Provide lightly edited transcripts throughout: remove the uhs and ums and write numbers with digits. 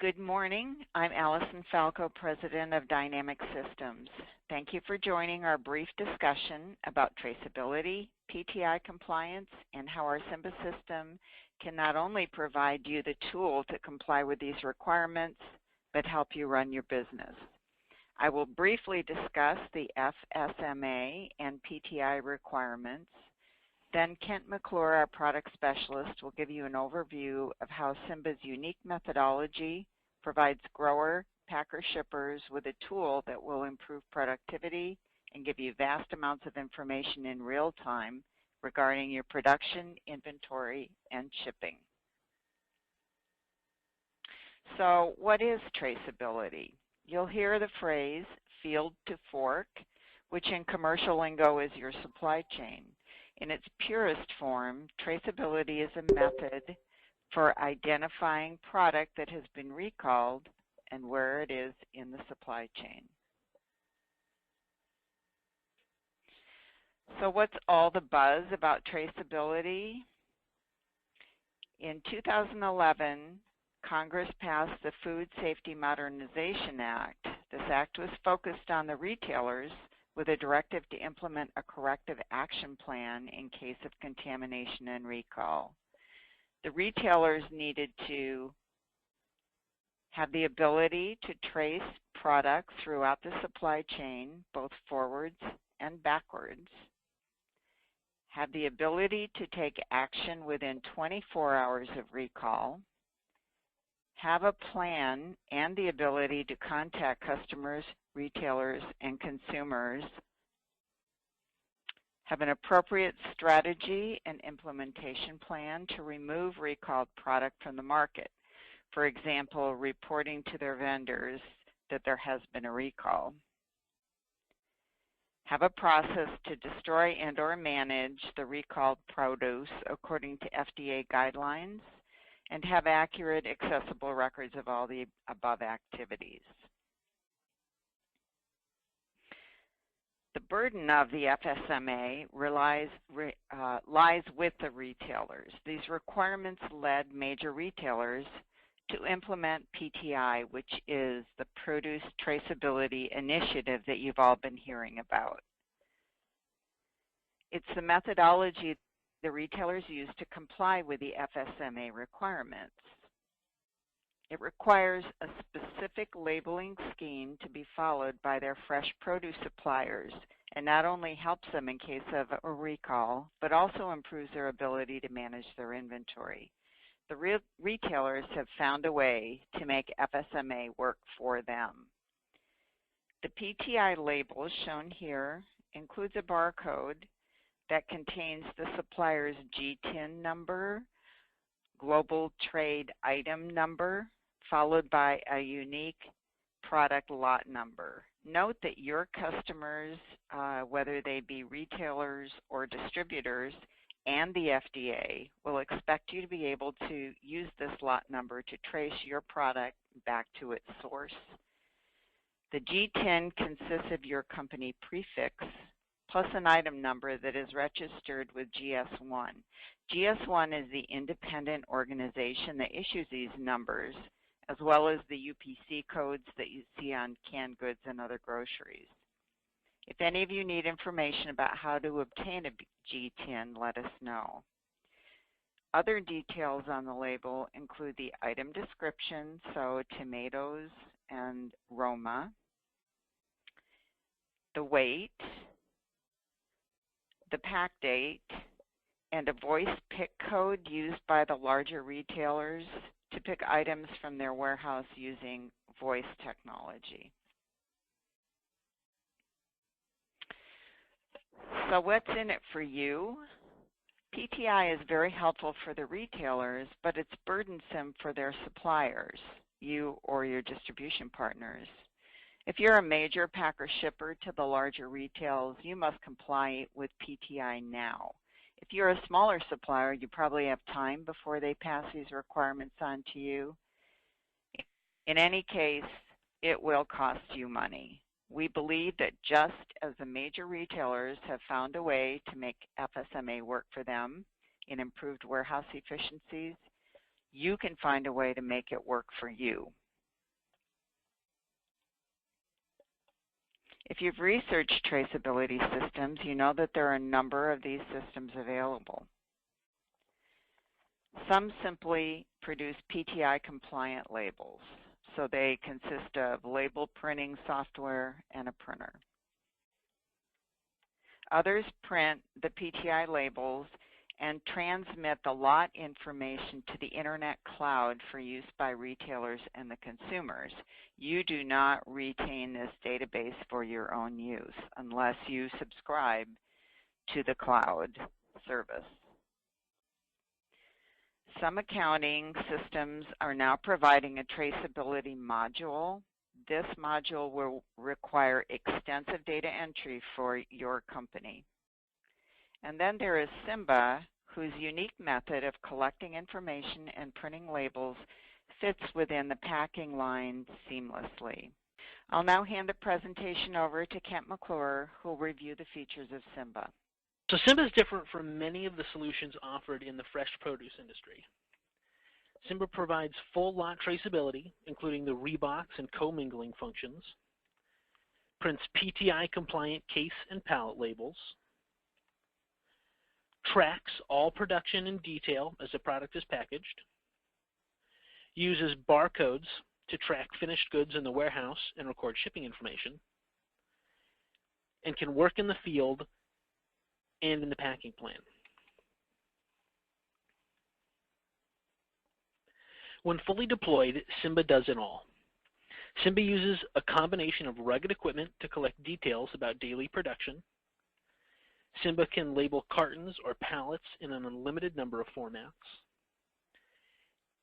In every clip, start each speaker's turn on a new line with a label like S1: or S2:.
S1: Good morning. I'm Allison Falco, President of Dynamic Systems. Thank you for joining our brief discussion about traceability, PTI compliance, and how our SIMBA system can not only provide you the tool to comply with these requirements, but help you run your business. I will briefly discuss the FSMA and PTI requirements. Then Kent McClure, our product specialist, will give you an overview of how SIMBA's unique methodology provides grower, packer, shippers with a tool that will improve productivity and give you vast amounts of information in real time regarding your production, inventory, and shipping. So what is traceability? You'll hear the phrase field to fork, which in commercial lingo is your supply chain. In its purest form, traceability is a method for identifying product that has been recalled and where it is in the supply chain. So what's all the buzz about traceability? In 2011, Congress passed the Food Safety Modernization Act. This act was focused on the retailers with a directive to implement a corrective action plan in case of contamination and recall. The retailers needed to have the ability to trace products throughout the supply chain, both forwards and backwards, have the ability to take action within 24 hours of recall, have a plan and the ability to contact customers, retailers, and consumers, have an appropriate strategy and implementation plan to remove recalled product from the market. For example, reporting to their vendors that there has been a recall. Have a process to destroy and/or manage the recalled produce according to FDA guidelines, and have accurate, accessible records of all the above activities. The burden of the FSMA lies with the retailers. These requirements led major retailers to implement PTI, which is the Produce Traceability Initiative that you've all been hearing about. It's the methodology the retailers use to comply with the FSMA requirements. It requires a specific labeling scheme to be followed by their fresh produce suppliers, and not only helps them in case of a recall, but also improves their ability to manage their inventory. The retailers have found a way to make FSMA work for them. The PTI label shown here includes a barcode that contains the supplier's GTIN number, global trade item number, followed by a unique product lot number. Note that your customers, whether they be retailers or distributors, and the FDA will expect you to be able to use this lot number to trace your product back to its source. The GTIN consists of your company prefix plus an item number that is registered with GS1. GS1 is the independent organization that issues these numbers, as well as the UPC codes that you see on canned goods and other groceries. If any of you need information about how to obtain a GTIN, let us know. Other details on the label include the item description, so tomatoes and Roma, the weight, the pack date, and a voice pick code used by the larger retailers to pick items from their warehouse using voice technology. So what's in it for you? PTI is very helpful for the retailers, but it's burdensome for their suppliers, you or your distribution partners. If you're a major packer shipper to the larger retails, you must comply with PTI now. If you're a smaller supplier, you probably have time before they pass these requirements on to you. In any case, it will cost you money. We believe that just as the major retailers have found a way to make FSMA work for them in improved warehouse efficiencies, you can find a way to make it work for you. If you've researched traceability systems, you know that there are a number of these systems available. Some simply produce PTI compliant labels, so they consist of label printing software and a printer. Others print the PTI labels and transmit the lot information to the internet cloud for use by retailers and the consumers. You do not retain this database for your own use unless you subscribe to the cloud service. Some accounting systems are now providing a traceability module. This module will require extensive data entry for your company. And then there is Simba, whose unique method of collecting information and printing labels fits within the packing line seamlessly. I'll now hand the presentation over to Kent McClure, who will review the features of Simba.
S2: So Simba is different from many of the solutions offered in the fresh produce industry. Simba provides full lot traceability, including the rebox and commingling functions, prints PTI compliant case and pallet labels, tracks all production in detail as the product is packaged, uses barcodes to track finished goods in the warehouse and record shipping information, and can work in the field and in the packing plant. When fully deployed, Simba does it all. Simba uses a combination of rugged equipment to collect details about daily production. Simba can label cartons or pallets in an unlimited number of formats,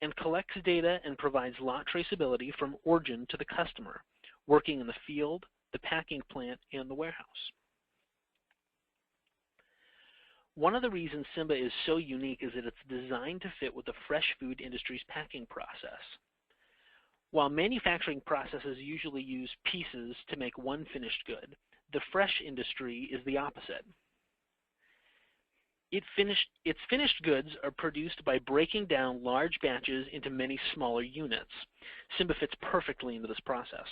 S2: and collects data and provides lot traceability from origin to the customer, working in the field, the packing plant, and the warehouse. One of the reasons Simba is so unique is that it's designed to fit with the fresh food industry's packing process. While manufacturing processes usually use pieces to make one finished good, the fresh industry is the opposite. Its finished goods are produced by breaking down large batches into many smaller units. Simba fits perfectly into this process.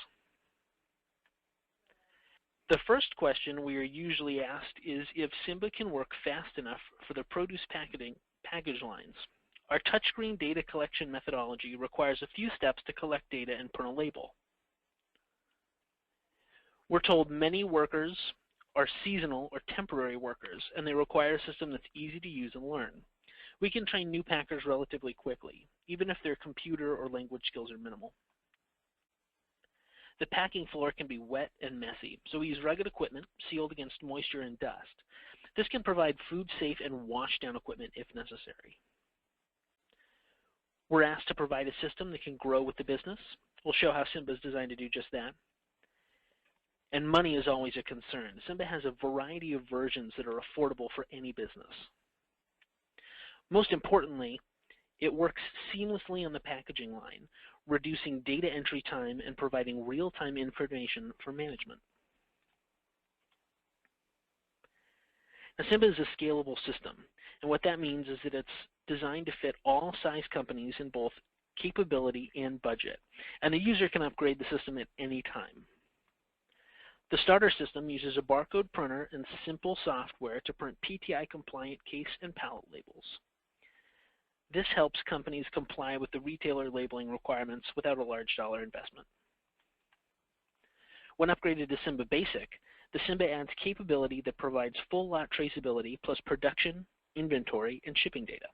S2: The first question we are usually asked is if Simba can work fast enough for the produce package lines. Our touchscreen data collection methodology requires a few steps to collect data and print a label. We're told many workers are seasonal or temporary workers, and they require a system that's easy to use and learn. We can train new packers relatively quickly, even if their computer or language skills are minimal. The packing floor can be wet and messy, so we use rugged equipment sealed against moisture and dust. This can provide food-safe and wash-down equipment if necessary. We're asked to provide a system that can grow with the business. We'll show how Simba is designed to do just that. And money is always a concern. Simba has a variety of versions that are affordable for any business. Most importantly, it works seamlessly on the packaging line, reducing data entry time and providing real-time information for management. Now, Simba is a scalable system, and what that means is that it's designed to fit all size companies in both capability and budget, and the user can upgrade the system at any time. The starter system uses a barcode printer and simple software to print PTI-compliant case and pallet labels. This helps companies comply with the retailer labeling requirements without a large dollar investment. When upgraded to Simba Basic, the Simba adds capability that provides full lot traceability plus production, inventory, and shipping data.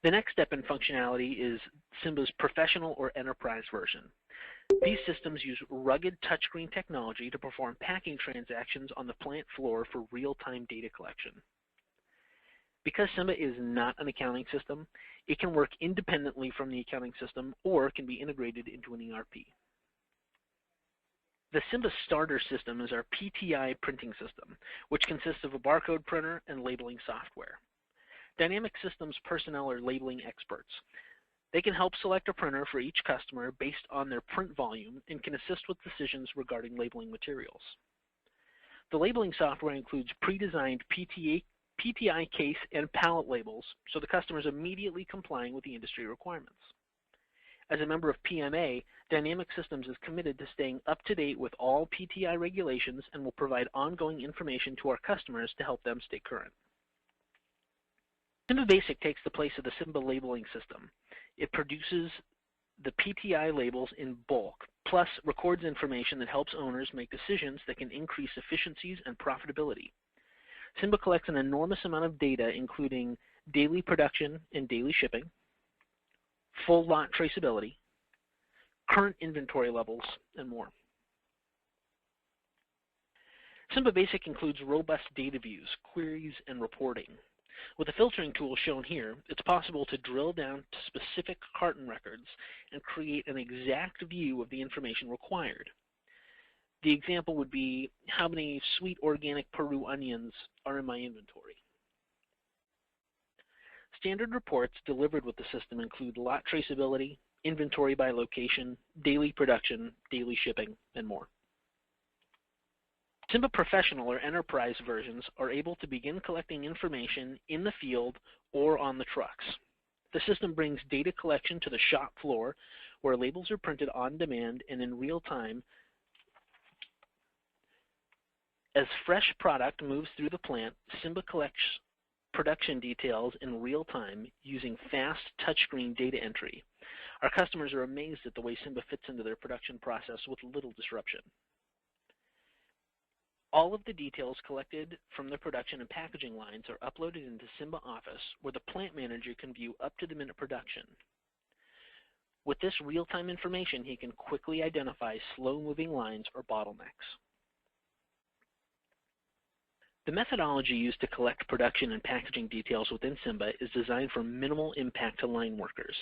S2: The next step in functionality is Simba's professional or enterprise version. These systems use rugged touchscreen technology to perform packing transactions on the plant floor for real-time data collection. Because Simba is not an accounting system, it can work independently from the accounting system or can be integrated into an ERP. The Simba starter system is our PTI printing system, which consists of a barcode printer and labeling software. Dynamic Systems personnel are labeling experts. They can help select a printer for each customer based on their print volume and can assist with decisions regarding labeling materials. The labeling software includes pre-designed PTI case and pallet labels, so the customer is immediately complying with the industry requirements. As a member of PMA, Dynamic Systems is committed to staying up to date with all PTI regulations and will provide ongoing information to our customers to help them stay current. Simba Basic takes the place of the Simba labeling system. It produces the PTI labels in bulk, plus records information that helps owners make decisions that can increase efficiencies and profitability. Simba collects an enormous amount of data, including daily production and daily shipping, full lot traceability, current inventory levels, and more. Simba Basic includes robust data views, queries, and reporting. With the filtering tool shown here, it's possible to drill down to specific carton records and create an exact view of the information required. The example would be how many sweet organic Peru onions are in my inventory. Standard reports delivered with the system include lot traceability, inventory by location, daily production, daily shipping, and more. Simba Professional or Enterprise versions are able to begin collecting information in the field or on the trucks. The system brings data collection to the shop floor where labels are printed on demand and in real time. As fresh product moves through the plant, Simba collects production details in real time using fast touchscreen data entry. Our customers are amazed at the way Simba fits into their production process with little disruption. All of the details collected from the production and packaging lines are uploaded into Simba Office, where the plant manager can view up-to-the-minute production. With this real-time information, he can quickly identify slow-moving lines or bottlenecks. The methodology used to collect production and packaging details within Simba is designed for minimal impact to line workers.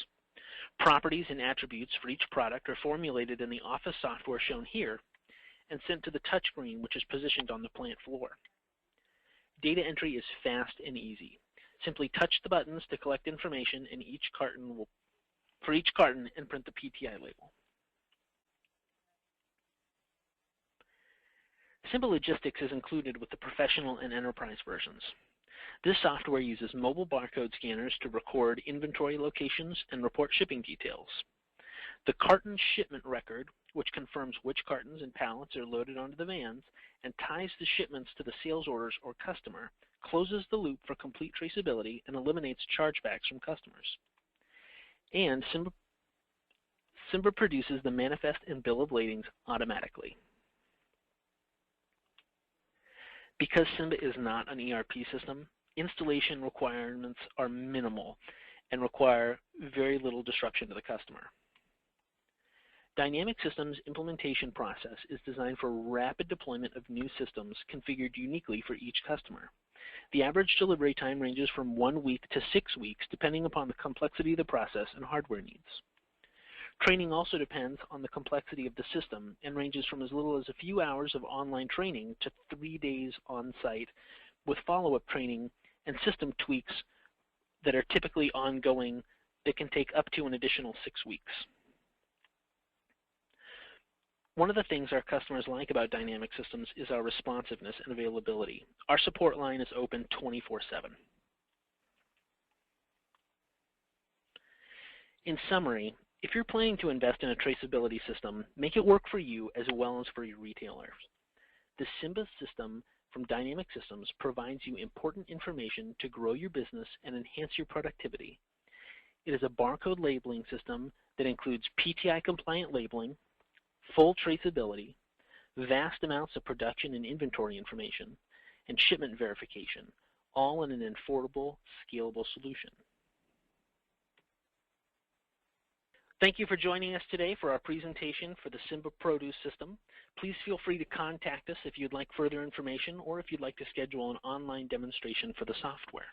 S2: Properties and attributes for each product are formulated in the Office software shown here and sent to the touchscreen, which is positioned on the plant floor. Data entry is fast and easy. Simply touch the buttons to collect information in for each carton and print the PTI label. Simba Logistics is included with the Professional and Enterprise versions. This software uses mobile barcode scanners to record inventory locations and report shipping details. The carton shipment record, which confirms which cartons and pallets are loaded onto the vans and ties the shipments to the sales orders or customer, closes the loop for complete traceability and eliminates chargebacks from customers. And Simba produces the manifest and bill of ladings automatically. Because Simba is not an ERP system, installation requirements are minimal and require very little disruption to the customer. Dynamic Systems implementation process is designed for rapid deployment of new systems configured uniquely for each customer. The average delivery time ranges from 1 week to 6 weeks, depending upon the complexity of the process and hardware needs. Training also depends on the complexity of the system and ranges from as little as a few hours of online training to 3 days on-site, with follow-up training and system tweaks that are typically ongoing that can take up to an additional 6 weeks. One of the things our customers like about Dynamic Systems is our responsiveness and availability. Our support line is open 24/7. In summary, if you're planning to invest in a traceability system, make it work for you as well as for your retailers. The Simba system from Dynamic Systems provides you important information to grow your business and enhance your productivity. It is a barcode labeling system that includes PTI-compliant labeling, full traceability, vast amounts of production and inventory information, and shipment verification, all in an affordable, scalable solution. Thank you for joining us today for our presentation for the Simba Produce System. Please feel free to contact us if you'd like further information or if you'd like to schedule an online demonstration for the software.